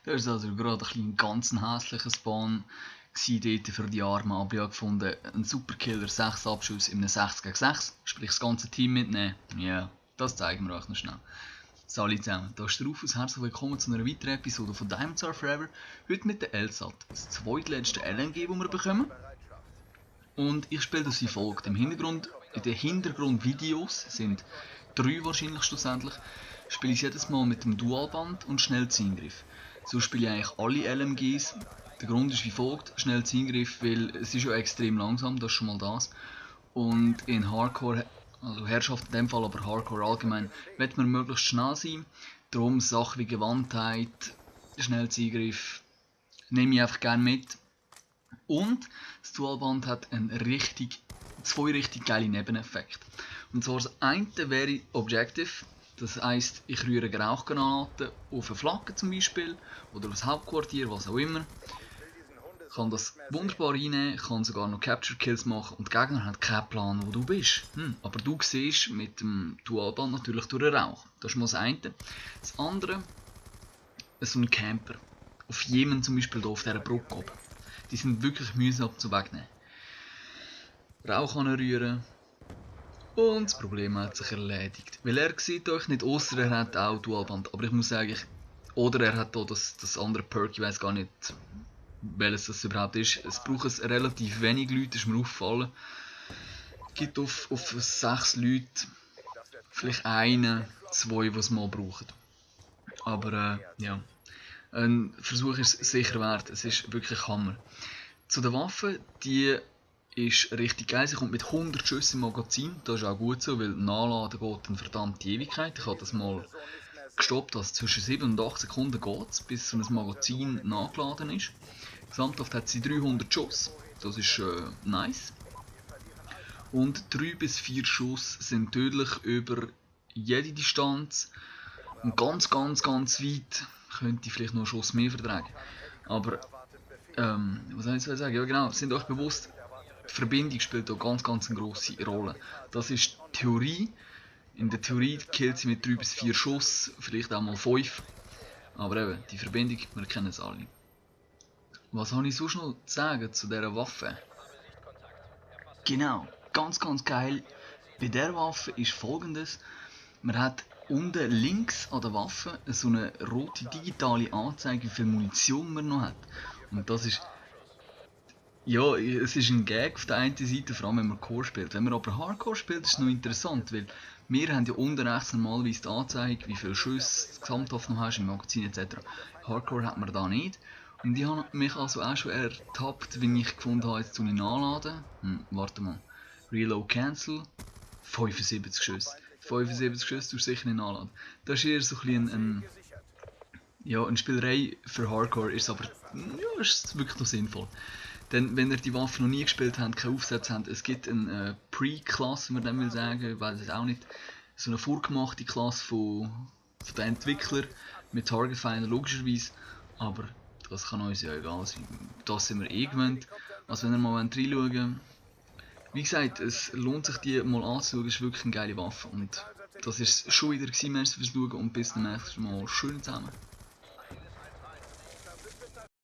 Das war also gerade ein ganz hässlicher Spawn dort für die armen Abia gefunden. Ein Superkiller, 6 Abschüsse in einem 6 gegen 6, sprich das ganze Team mitnehmen. Ja, das zeigen wir euch noch schnell. Salut zusammen, da ist der Rufus, herzlich willkommen zu einer weiteren Episode von Diamonds Are Forever. Heute mit der LSAT, das zweitletzte LMG, das wir bekommen. Und ich spiele das wie folgt. In den Hintergrundvideos sind 3 wahrscheinlich schlussendlich, spiele ich jedes Mal mit dem Dualband und Schnellziehgriff. So spiele ich eigentlich alle LMGs. Der Grund ist wie folgt, Schnellziehgriff, weil es ist ja extrem langsam, das ist schon mal das. Und in Hardcore, also Herrschaft in dem Fall, aber Hardcore allgemein, will man möglichst schnell sein. Darum Sachen wie Gewandtheit, Schnellziehgriff, nehme ich einfach gerne mit. Und das Dualband hat zwei richtig geile Nebeneffekte. Und zwar das eine wäre Objective, das heisst, ich rühre Rauchgranaten auf eine Flagge zum Beispiel oder auf das Hauptquartier, was auch immer. Ich kann das wunderbar reinnehmen, kann sogar noch Capture Kills machen und die Gegner haben keinen Plan, wo du bist. Aber du siehst mit dem Dualband natürlich durch den Rauch. Das ist mal das eine. Das andere ist so ein Camper. Auf Jemen zum Beispiel, hier auf dieser Brücke oben. Die sind wirklich mühsam zu wegnehmen. Rauch anrühren. Und das Problem hat sich erledigt. Weil er sieht euch nicht, ausser er hat auch Dualband. Aber ich muss sagen, oder er hat hier das andere Perk, ich weiß gar nicht, welches das überhaupt ist. Es braucht es relativ wenig Leute, ist mir aufgefallen. Es gibt auf 6 Leute vielleicht einen, 2, die es mal brauchen. Aber ja, ein Versuch ist sicher wert, es ist wirklich Hammer. Zu den Waffen, die ist richtig geil, sie kommt mit 100 Schüssen im Magazin, das ist auch gut so, weil Nachladen geht eine verdammte Ewigkeit. Ich habe das mal gestoppt, also zwischen 7 und 8 Sekunden geht es, bis so ein Magazin nachgeladen ist. Gesamthaft hat sie 300 Schuss, das ist nice. Und 3 bis 4 Schuss sind tödlich über jede Distanz. Und ganz weit könnte ich vielleicht noch einen Schuss mehr vertragen. Aber, was soll ich sagen? Ja genau, sind euch bewusst, die Verbindung spielt hier ganz eine grosse Rolle. Das ist die Theorie. In der Theorie killt sie mit 3 bis 4 Schuss, vielleicht auch mal 5. Aber eben, die Verbindung, wir kennen es alle. Was habe ich sonst noch zu sagen zu dieser Waffe? Genau, ganz geil. Bei dieser Waffe ist folgendes. Man hat unten links an der Waffe so eine rote digitale Anzeige, wie viel Munition man noch hat. Und das ist... Ja, es ist ein Gag auf der einen Seite, vor allem wenn man Core spielt. Wenn man aber Hardcore spielt, ist es noch interessant, weil wir haben ja unten rechts normalerweise die Anzeige, wie viele Schüsse du gesamthaft noch hast im Magazin etc. Hardcore hat man da nicht. Und ich habe mich also auch schon ertappt, wenn ich gefunden habe, jetzt tue ich nachladen. Warte mal. Reload Cancel. 75 Schüsse. 75 Schüsse tust du sicher nicht nachladen. Das ist eher so ein bisschen eine Spielerei für Hardcore, ist aber ja, ist wirklich noch sinnvoll. Denn wenn ihr die Waffe noch nie gespielt habt, keine Aufsätze habt, es gibt eine Pre-Class, wenn man dem will sagen, ich weiß es auch nicht, so eine vorgemachte Klasse von den Entwicklern mit Target Finder logischerweise, aber das kann uns ja egal sein, das sind wir gewöhnt. Also wenn ihr mal reinschauen wollt, wie gesagt, es lohnt sich die mal anzuschauen, es ist wirklich eine geile Waffe und das ist es schon wieder gewesen, merci fürs Schauen und bis zum nächsten Mal, schön zusammen.